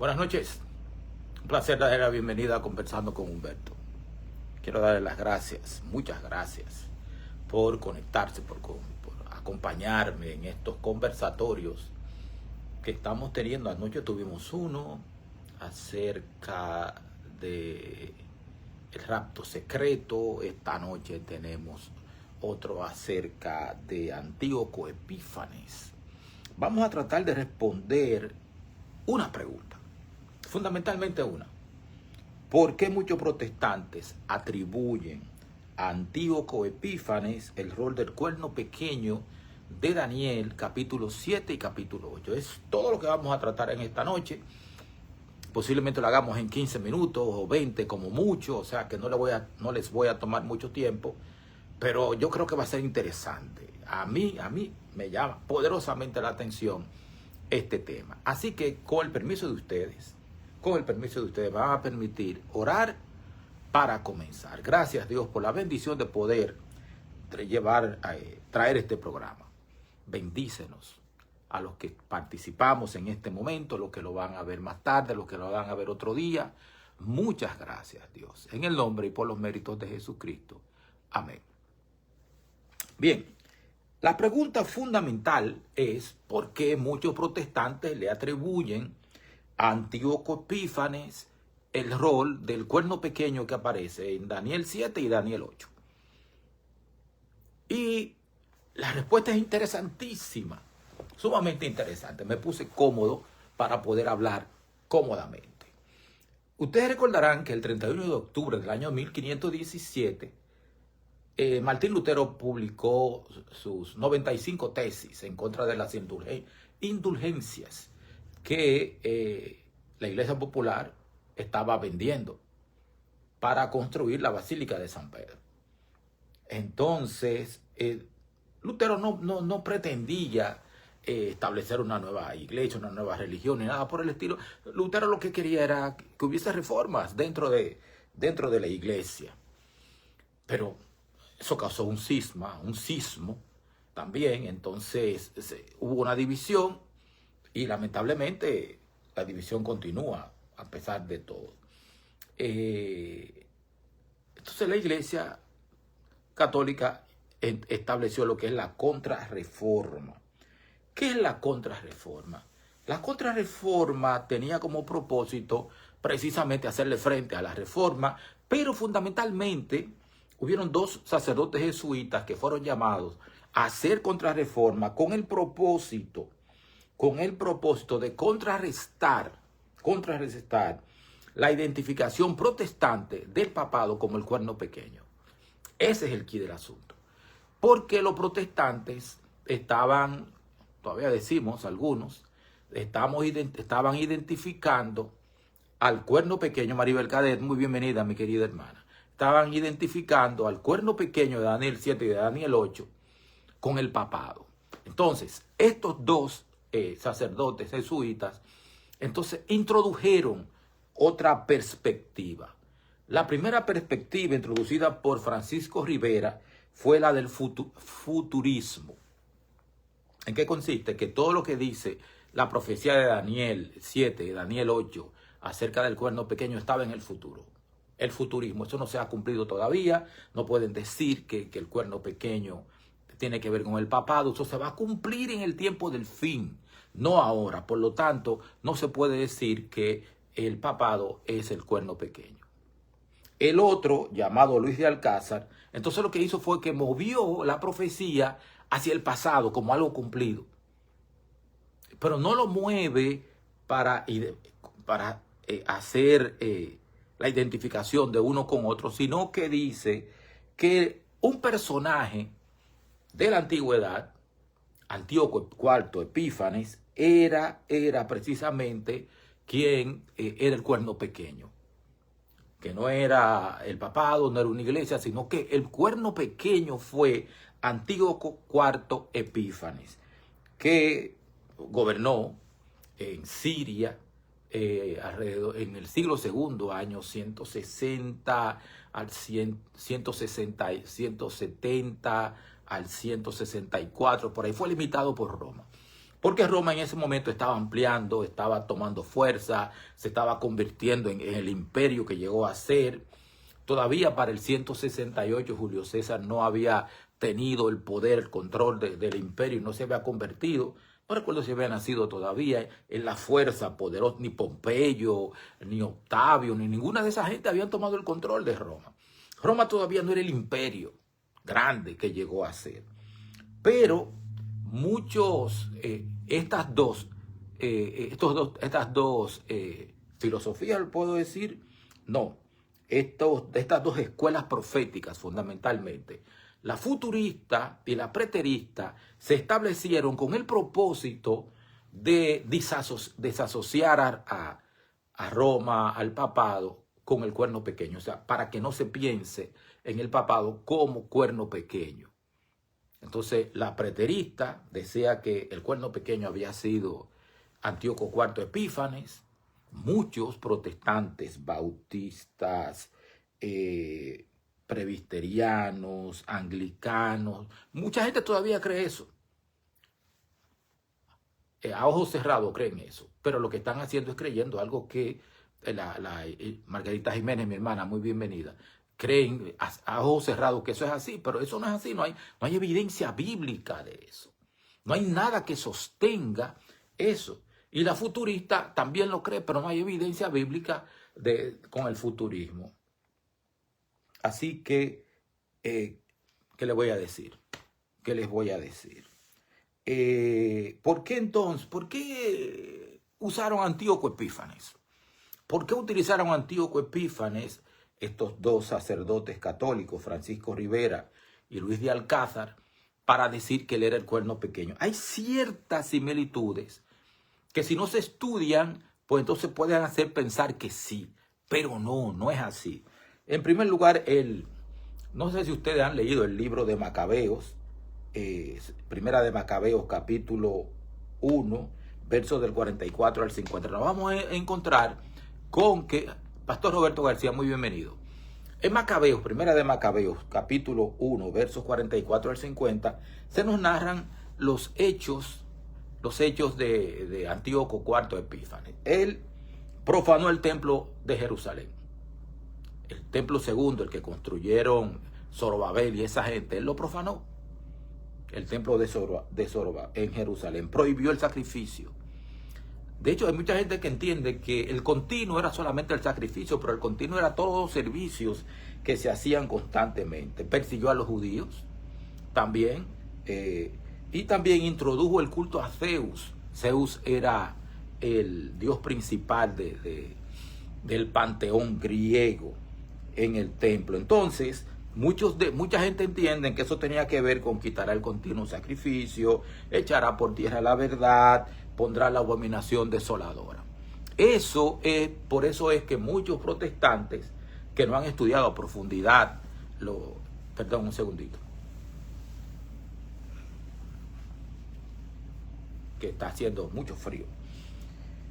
Buenas noches. Un placer darle la bienvenida a Conversando con Humberto. Quiero darle las gracias, muchas gracias, por conectarse, por acompañarme en estos conversatorios que estamos teniendo. Anoche tuvimos uno acerca de el rapto secreto. Esta noche tenemos otro acerca de Antíoco Epífanes. Vamos a tratar de responder una pregunta, fundamentalmente una. ¿Por qué muchos protestantes atribuyen a Antíoco Epífanes el rol del cuerno pequeño de Daniel, capítulo 7 y capítulo 8? Es todo lo que vamos a tratar en esta noche. Posiblemente lo hagamos en 15 minutos o 20 como mucho, o sea que no les voy a tomar mucho tiempo, pero yo creo que va a ser interesante. A mí me llama poderosamente la atención este tema. Así que con el permiso de ustedes, me van a permitir orar para comenzar. Gracias, Dios, por la bendición de poder traer este programa. Bendícenos a los que participamos en este momento, los que lo van a ver más tarde, los que lo van a ver otro día. Muchas gracias, Dios, en el nombre y por los méritos de Jesucristo. Amén. Bien, la pregunta fundamental es ¿por qué muchos protestantes le atribuyen a Antíoco Epífanes el rol del cuerno pequeño que aparece en Daniel 7 y Daniel 8? Y la respuesta es interesantísima, sumamente interesante. Me puse cómodo para poder hablar cómodamente. Ustedes recordarán que el 31 de octubre del año 1517, Martín Lutero publicó sus 95 tesis en contra de las indulgencias que la Iglesia Popular estaba vendiendo para construir la Basílica de San Pedro. Entonces, Lutero no pretendía establecer una nueva iglesia, una nueva religión, ni nada por el estilo. Lutero lo que quería era que hubiese reformas dentro de la iglesia. Pero eso causó un sismo también. Entonces hubo una división y lamentablemente la división continúa a pesar de todo. Entonces la Iglesia Católica estableció lo que es la contrarreforma. ¿Qué es la contrarreforma? La contrarreforma tenía como propósito precisamente hacerle frente a la reforma, pero fundamentalmente hubieron dos sacerdotes jesuitas que fueron llamados a hacer contrarreforma con el propósito de contrarrestar la identificación protestante del papado como el cuerno pequeño. Ese es el quid del asunto. Porque los protestantes estaban, todavía decimos algunos, estaban identificando al cuerno pequeño. Maribel Cadet, muy bienvenida, mi querida hermana. Estaban identificando al cuerno pequeño de Daniel 7 y de Daniel 8 con el papado. Entonces, estos dos sacerdotes jesuitas, entonces introdujeron otra perspectiva. La primera perspectiva introducida por Francisco Rivera fue la del futurismo. ¿En qué consiste? Que todo lo que dice la profecía de Daniel 7 y Daniel 8 acerca del cuerno pequeño estaba en el futuro. El futurismo, eso no se ha cumplido todavía. No pueden decir que el cuerno pequeño tiene que ver con el papado. Eso se va a cumplir en el tiempo del fin, no ahora. Por lo tanto, no se puede decir que el papado es el cuerno pequeño. El otro, llamado Luis de Alcázar, entonces lo que hizo fue que movió la profecía hacia el pasado como algo cumplido. Pero no lo mueve para hacer la identificación de uno con otro, sino que dice que un personaje de la antigüedad, Antíoco IV Epífanes, era precisamente quien era el cuerno pequeño. Que no era el papado, no era una iglesia, sino que el cuerno pequeño fue Antíoco IV Epífanes, que gobernó en Siria en el siglo II, años 160 al 170 al 164, por ahí fue limitado por Roma. porque Roma en ese momento estaba ampliando, estaba tomando fuerza, se estaba convirtiendo en el imperio que llegó a ser. Todavía para el 168 Julio César no había tenido el poder, el control del imperio, no se había convertido. No recuerdo si había nacido todavía en la fuerza poderosa, ni Pompeyo, ni Octavio, ni ninguna de esa gente habían tomado el control de Roma. Roma todavía no era el imperio grande que llegó a ser. Pero muchos, estas dos filosofías, puedo decir, no, estas dos escuelas proféticas fundamentalmente, la futurista y la preterista, se establecieron con el propósito de desasociar a Roma, al papado, con el cuerno pequeño. O sea, para que no se piense en el papado como cuerno pequeño. Entonces, la preterista decía que el cuerno pequeño había sido Antíoco IV Epífanes. Muchos protestantes, bautistas, presbiterianos, anglicanos, mucha gente todavía cree eso. A ojos cerrados creen eso, pero lo que están haciendo es creyendo algo que Margarita Jiménez, mi hermana, muy bienvenida, creen a ojos cerrados que eso es así, pero eso no es así, no hay evidencia bíblica de eso. No hay nada que sostenga eso. Y la futurista también lo cree, pero no hay evidencia bíblica con el futurismo. Así que, ¿qué les voy a decir? ¿Qué les voy a decir? ¿Por qué entonces? ¿Por qué usaron Antíoco Epífanes? ¿Por qué utilizaron Antíoco Epífanes estos dos sacerdotes católicos, Francisco Rivera y Luis de Alcázar, para decir que él era el cuerno pequeño? Hay ciertas similitudes que si no se estudian, pues entonces pueden hacer pensar que sí, pero no es así. En primer lugar, no sé si ustedes han leído el libro de Macabeos, Primera de Macabeos, capítulo 1, versos del 44 al 50. Nos vamos a encontrar con que, Pastor Roberto García, muy bienvenido. En Macabeos, Primera de Macabeos, capítulo 1, versos 44 al 50, se nos narran los hechos de Antíoco IV Epífanes. Él profanó el templo de Jerusalén. El templo segundo, el que construyeron Zorobabel y esa gente, él lo profanó. El templo de Zorobabel en Jerusalén. Prohibió el sacrificio. De hecho, hay mucha gente que entiende que el continuo era solamente el sacrificio, pero el continuo era todos los servicios que se hacían constantemente. Persiguió a los judíos también. Y también introdujo el culto a Zeus. Zeus era el dios principal del panteón griego en el templo. Entonces, mucha gente entiende que eso tenía que ver con quitar el continuo sacrificio, echará por tierra la verdad, pondrá la abominación desoladora. Por eso es que muchos protestantes que no han estudiado a profundidad, perdón un segundito, que está haciendo mucho frío.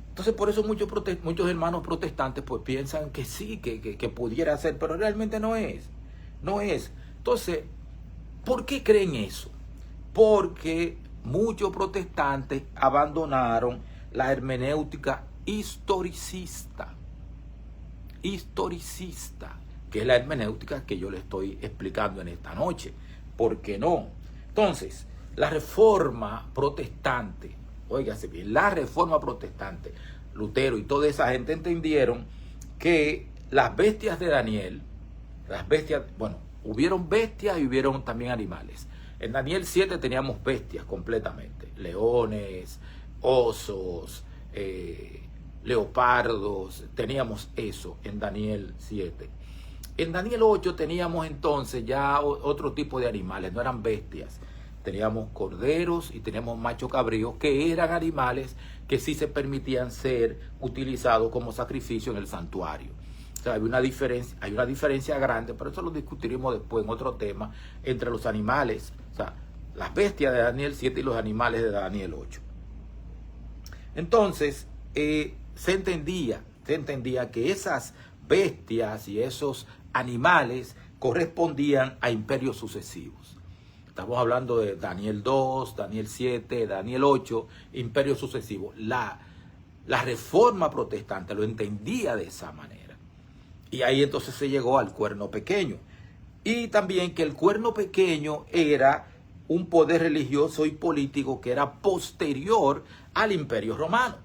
Entonces, por eso muchos hermanos protestantes pues piensan que sí, que pudiera ser, pero realmente no es. No es. Entonces, ¿por qué creen eso? Porque muchos protestantes abandonaron la hermenéutica historicista, que es la hermenéutica que yo le estoy explicando en esta noche. ¿Por qué no? Entonces, la reforma protestante, óigase bien, la reforma protestante, Lutero y toda esa gente entendieron que las bestias de Daniel, hubieron bestias y hubieron también animales. En Daniel 7 teníamos bestias completamente, leones, osos, leopardos, teníamos eso en Daniel 7. En Daniel 8 teníamos entonces ya otro tipo de animales, no eran bestias. Teníamos corderos y teníamos macho cabríos, que eran animales que sí se permitían ser utilizados como sacrificio en el santuario. O sea, hay una diferencia grande, pero eso lo discutiremos después en otro tema, entre los animales, o sea, las bestias de Daniel 7 y los animales de Daniel 8. Entonces, se entendía que esas bestias y esos animales correspondían a imperios sucesivos. Estamos hablando de Daniel 2, Daniel 7, Daniel 8, imperios sucesivos. La reforma protestante lo entendía de esa manera. Y ahí entonces se llegó al cuerno pequeño. Y también que el cuerno pequeño era un poder religioso y político que era posterior al imperio romano.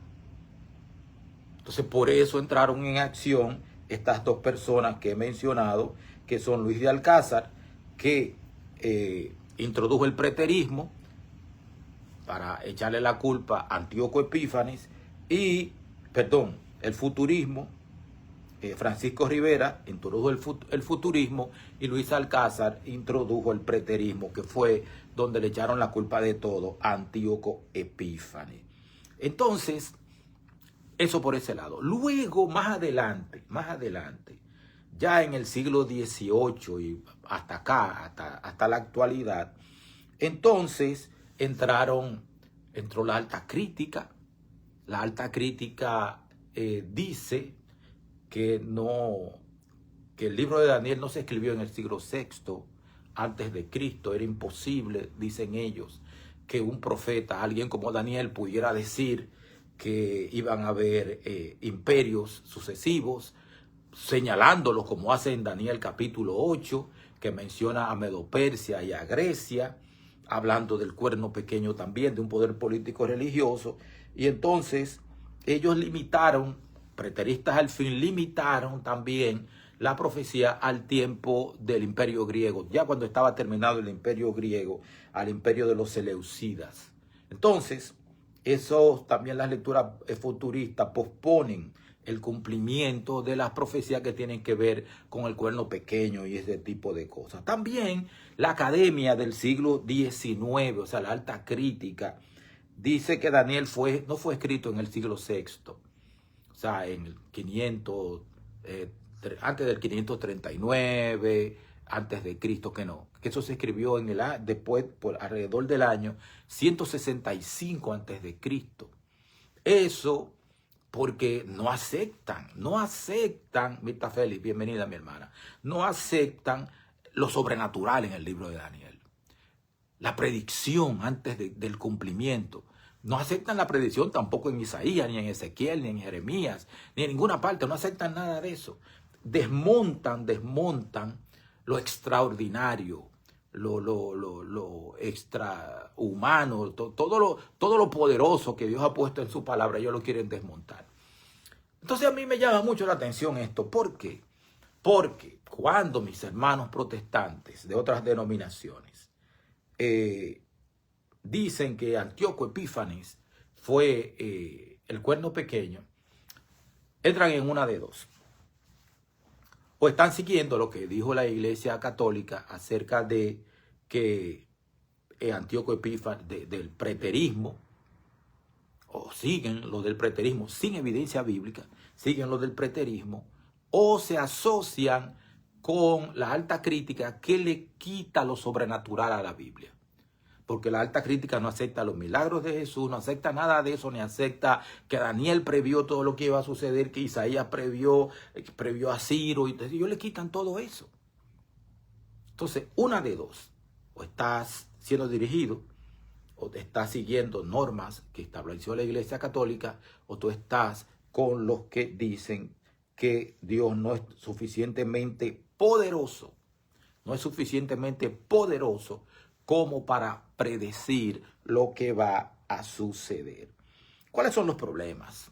Entonces por eso entraron en acción estas dos personas que he mencionado, que son Luis de Alcázar, que introdujo el preterismo para echarle la culpa a Antíoco Epífanes y, el futurismo. Francisco Rivera introdujo el futurismo y Luis Alcázar introdujo el preterismo, que fue donde le echaron la culpa de todo a Antíoco Epífanes. Entonces, eso por ese lado. Luego, más adelante, ya en el siglo XVIII y hasta acá, hasta la actualidad, entonces entró la alta crítica. La alta crítica dice que el libro de Daniel no se escribió en el siglo VI antes de Cristo. Era imposible, dicen ellos, que un profeta, alguien como Daniel, pudiera decir que iban a haber imperios sucesivos, señalándolos como hace en Daniel capítulo 8, que menciona a Medo-Persia y a Grecia, hablando del cuerno pequeño también, de un poder político religioso. Y entonces ellos limitaron, preteristas al fin, limitaron también la profecía al tiempo del imperio griego, ya cuando estaba terminado el imperio griego, al imperio de los seleucidas. Entonces, eso también las lecturas futuristas posponen el cumplimiento de las profecías que tienen que ver con el cuerno pequeño y ese tipo de cosas. También la academia del siglo XIX, o sea, la alta crítica, dice que Daniel no fue escrito en el siglo VI, o sea, en el 500, antes del 539, antes de Cristo, que eso se escribió después, por alrededor del año 165 antes de Cristo. Eso porque no aceptan, Mirta Félix, bienvenida mi hermana, no aceptan lo sobrenatural en el libro de Daniel. La predicción antes del cumplimiento. No aceptan la predicción tampoco en Isaías, ni en Ezequiel, ni en Jeremías, ni en ninguna parte. No aceptan nada de eso. Desmontan lo extraordinario, lo extrahumano, todo lo poderoso que Dios ha puesto en su palabra. Ellos lo quieren desmontar. Entonces a mí me llama mucho la atención esto. ¿Por qué? Porque cuando mis hermanos protestantes de otras denominaciones dicen que Antíoco Epífanes fue el cuerno pequeño, entran en una de dos. O están siguiendo lo que dijo la Iglesia Católica acerca de que Antíoco Epífanes, del preterismo, o siguen lo del preterismo sin evidencia bíblica, siguen lo del preterismo, o se asocian con la alta crítica que le quita lo sobrenatural a la Biblia. Porque la alta crítica no acepta los milagros de Jesús, no acepta nada de eso, ni acepta que Daniel previó todo lo que iba a suceder, que Isaías previó a Ciro, y ellos le quitan todo eso. Entonces, una de dos, o estás siendo dirigido, o te estás siguiendo normas que estableció la Iglesia Católica, o tú estás con los que dicen que Dios no es suficientemente poderoso, como para predecir lo que va a suceder. ¿Cuáles son los problemas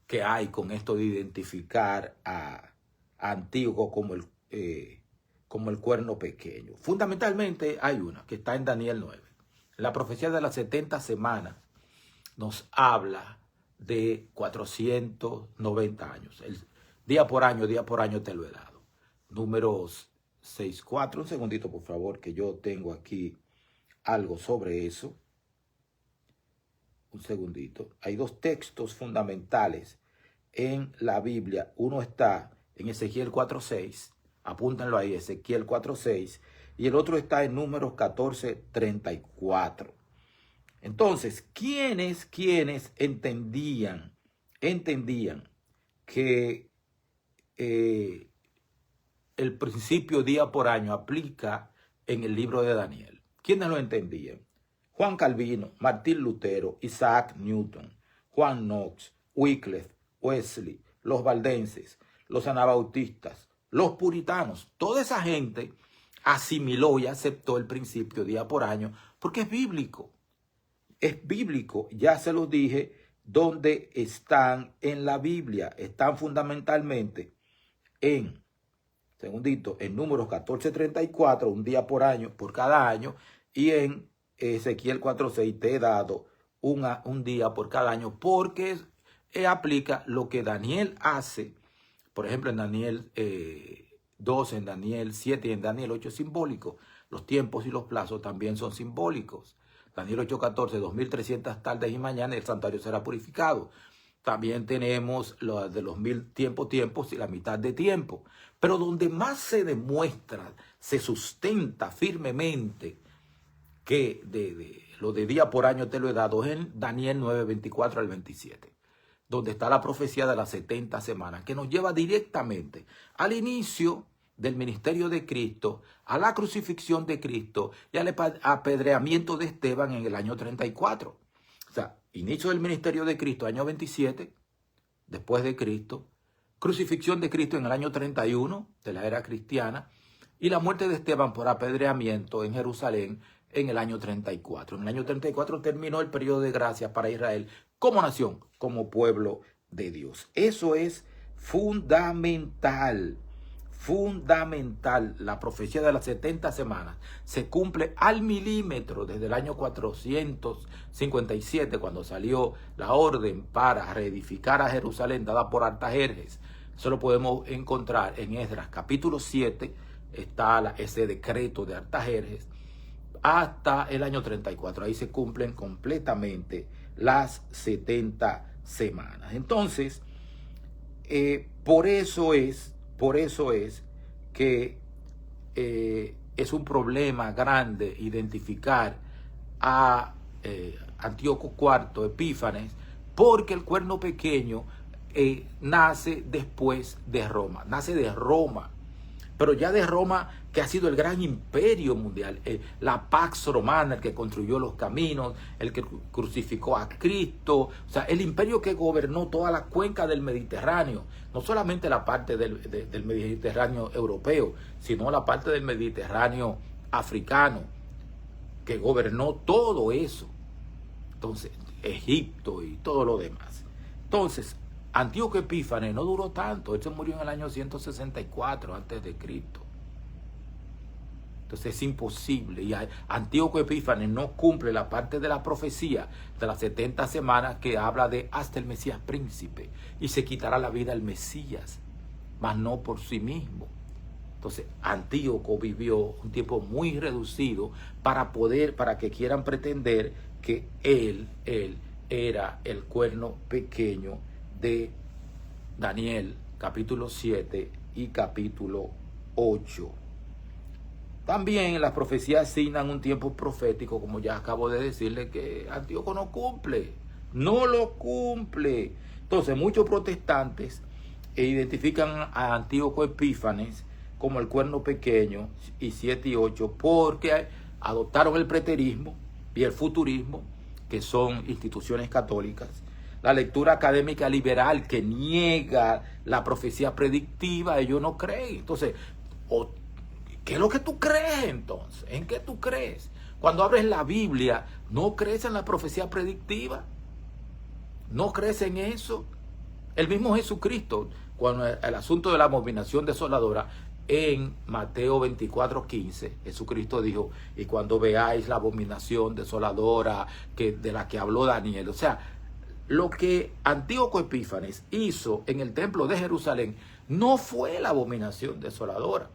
que hay con esto de identificar a Antíoco como el cuerno pequeño? Fundamentalmente hay una que está en Daniel 9. La profecía de las 70 semanas nos habla de 490 años. Día por año te lo he dado. Números 6:4. Un segundito, por favor, que yo tengo aquí algo sobre eso. Un segundito. Hay dos textos fundamentales en la Biblia. Uno está en Ezequiel 4:6. Apúntenlo ahí, Ezequiel 4:6. Y el otro está en Números 14:34. Entonces, ¿quiénes entendían que el principio día por año aplica en el libro de Daniel? ¿Quiénes lo entendían? Juan Calvino, Martín Lutero, Isaac Newton, Juan Knox, Wycliffe, Wesley, los valdenses, los anabautistas, los puritanos. Toda esa gente asimiló y aceptó el principio día por año porque es bíblico. Es bíblico, ya se los dije, donde están en la Biblia. Están fundamentalmente en, segundito, en Números 14:34, un día por año, por cada año, y en Ezequiel 4:6 te he dado un día por cada año, porque aplica lo que Daniel hace, por ejemplo, en Daniel 2, en Daniel 7 y en Daniel 8 es simbólico. Los tiempos y los plazos también son simbólicos. Daniel 8:14, 2300 tardes y mañana el santuario será purificado. También tenemos lo de los 1000 tiempos y la mitad de tiempo. Pero donde más se demuestra, se sustenta firmemente que lo de día por año te lo he dado es en Daniel 9:24 al 27, donde está la profecía de las 70 semanas, que nos lleva directamente al inicio del ministerio de Cristo, a la crucifixión de Cristo y al apedreamiento de Esteban en el año 34. O sea, inicio del ministerio de Cristo, año 27, después de Cristo, crucifixión de Cristo en el año 31 de la era cristiana y la muerte de Esteban por apedreamiento en Jerusalén en el año 34. En el año 34 terminó el periodo de gracia para Israel como nación, como pueblo de Dios. Eso es fundamental. Fundamental. La profecía de las 70 semanas se cumple al milímetro desde el año 457, cuando salió la orden para reedificar a Jerusalén dada por Artajerjes. Eso lo podemos encontrar en Esdras capítulo 7, está ese decreto de Artajerjes, hasta el año 34. Ahí se cumplen completamente las 70 semanas. Entonces, por eso es que es un problema grande identificar a Antíoco IV Epífanes, porque el cuerno pequeño nace después de Roma, nace de Roma, pero ya de Roma, que ha sido el gran imperio mundial, la Pax Romana, el que construyó los caminos, el que crucificó a Cristo, o sea, el imperio que gobernó toda la cuenca del Mediterráneo, no solamente la parte del Mediterráneo europeo, sino la parte del Mediterráneo africano, que gobernó todo eso. Entonces, Egipto y todo lo demás. Entonces, Antíoco Epífanes no duró tanto. Él se murió en el año 164 antes de Cristo. Entonces es imposible. Y Antíoco Epífanes no cumple la parte de la profecía de las 70 semanas que habla de hasta el Mesías príncipe. Y se quitará la vida al Mesías, mas no por sí mismo. Entonces Antíoco vivió un tiempo muy reducido para que quieran pretender que él era el cuerno pequeño de Daniel capítulo 7 y capítulo 8. También las profecías asignan un tiempo profético, como ya acabo de decirle, que Antíoco no cumple, no lo cumple. Entonces muchos protestantes identifican a Antíoco Epífanes como el cuerno pequeño y 7 y 8 porque adoptaron el preterismo y el futurismo, que son instituciones católicas, la lectura académica liberal que niega la profecía predictiva. Ellos no creen. Entonces, ¿qué es lo que tú crees entonces? ¿En qué tú crees? Cuando abres la Biblia, ¿no crees en la profecía predictiva? ¿No crees en eso? El mismo Jesucristo, cuando el asunto de la abominación desoladora, en Mateo 24:15, Jesucristo dijo, y cuando veáis la abominación desoladora de la que habló Daniel, o sea, lo que Antíoco Epífanes hizo en el templo de Jerusalén no fue la abominación desoladora,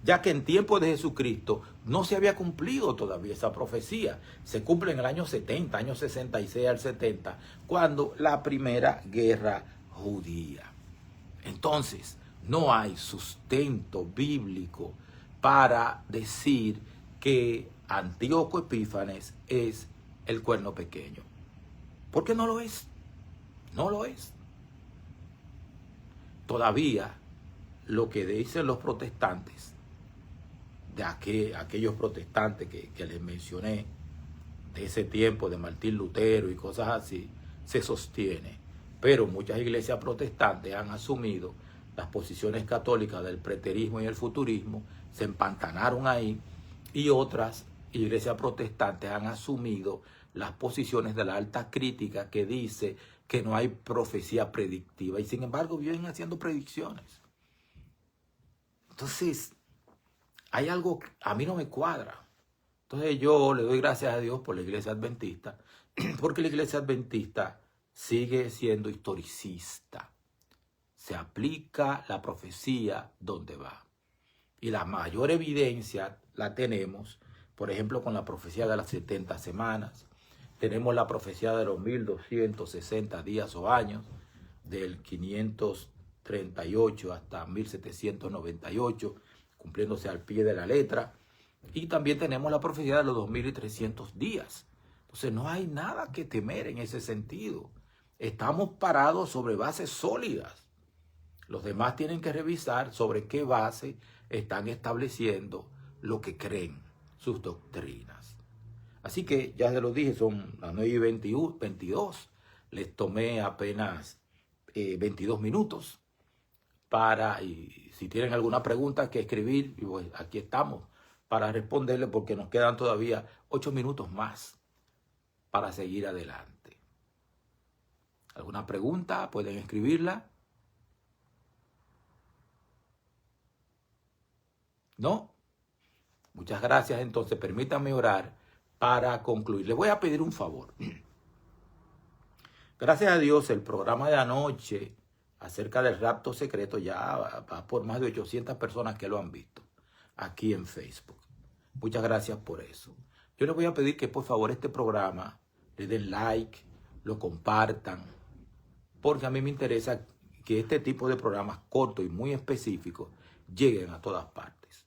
ya que en tiempo de Jesucristo no se había cumplido todavía esa profecía. Se cumple en el año 70, año 66 al 70, cuando la primera guerra judía. Entonces, no hay sustento bíblico para decir que Antíoco Epífanes es el cuerno pequeño. Porque no lo es. No lo es. Todavía lo que dicen los protestantes de aquellos protestantes que les mencioné, de ese tiempo de Martín Lutero y cosas así, se sostiene. Pero muchas iglesias protestantes han asumido las posiciones católicas del preterismo y el futurismo, se empantanaron ahí, y otras iglesias protestantes han asumido las posiciones de la alta crítica que dice que no hay profecía predictiva, y sin embargo vienen haciendo predicciones. Entonces, hay algo que a mí no me cuadra. Entonces yo le doy gracias a Dios por la iglesia adventista, porque la iglesia adventista sigue siendo historicista. Se aplica la profecía donde va. Y la mayor evidencia la tenemos, por ejemplo, con la profecía de las 70 semanas. Tenemos la profecía de los 1260 días o años, del 538 hasta 1798, cumpliéndose al pie de la letra. Y también tenemos la profecía de los 2300 días. Entonces no hay nada que temer en ese sentido. Estamos parados sobre bases sólidas. Los demás tienen que revisar sobre qué base están estableciendo lo que creen, sus doctrinas. Así que ya se lo dije, son las 9:22. Les tomé apenas 22 minutos y si tienen alguna pregunta que escribir, pues aquí estamos para responderle, porque nos quedan todavía 8 minutos más para seguir adelante. ¿Alguna pregunta? Pueden escribirla. ¿No? Muchas gracias. Entonces, permítanme orar para concluir. Les voy a pedir un favor. Gracias a Dios, el programa de anoche acerca del rapto secreto ya va por más de 800 personas que lo han visto aquí en Facebook. Muchas gracias por eso. Yo les voy a pedir que por favor este programa le den like, lo compartan, porque a mí me interesa que este tipo de programas cortos y muy específicos lleguen a todas partes.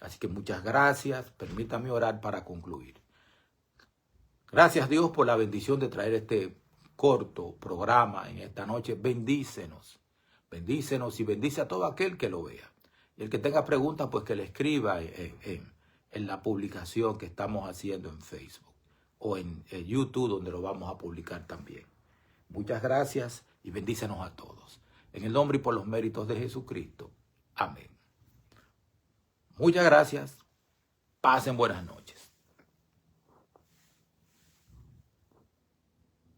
Así que muchas gracias. Permítanme orar para concluir. Gracias, Dios, por la bendición de traer este corto programa en esta noche. Bendícenos. Bendícenos y bendice a todo aquel que lo vea. Y el que tenga preguntas, pues que le escriba en la publicación que estamos haciendo en Facebook o en YouTube, donde lo vamos a publicar también. Muchas gracias y bendícenos a todos. En el nombre y por los méritos de Jesucristo. Amén. Muchas gracias. Pasen buenas noches.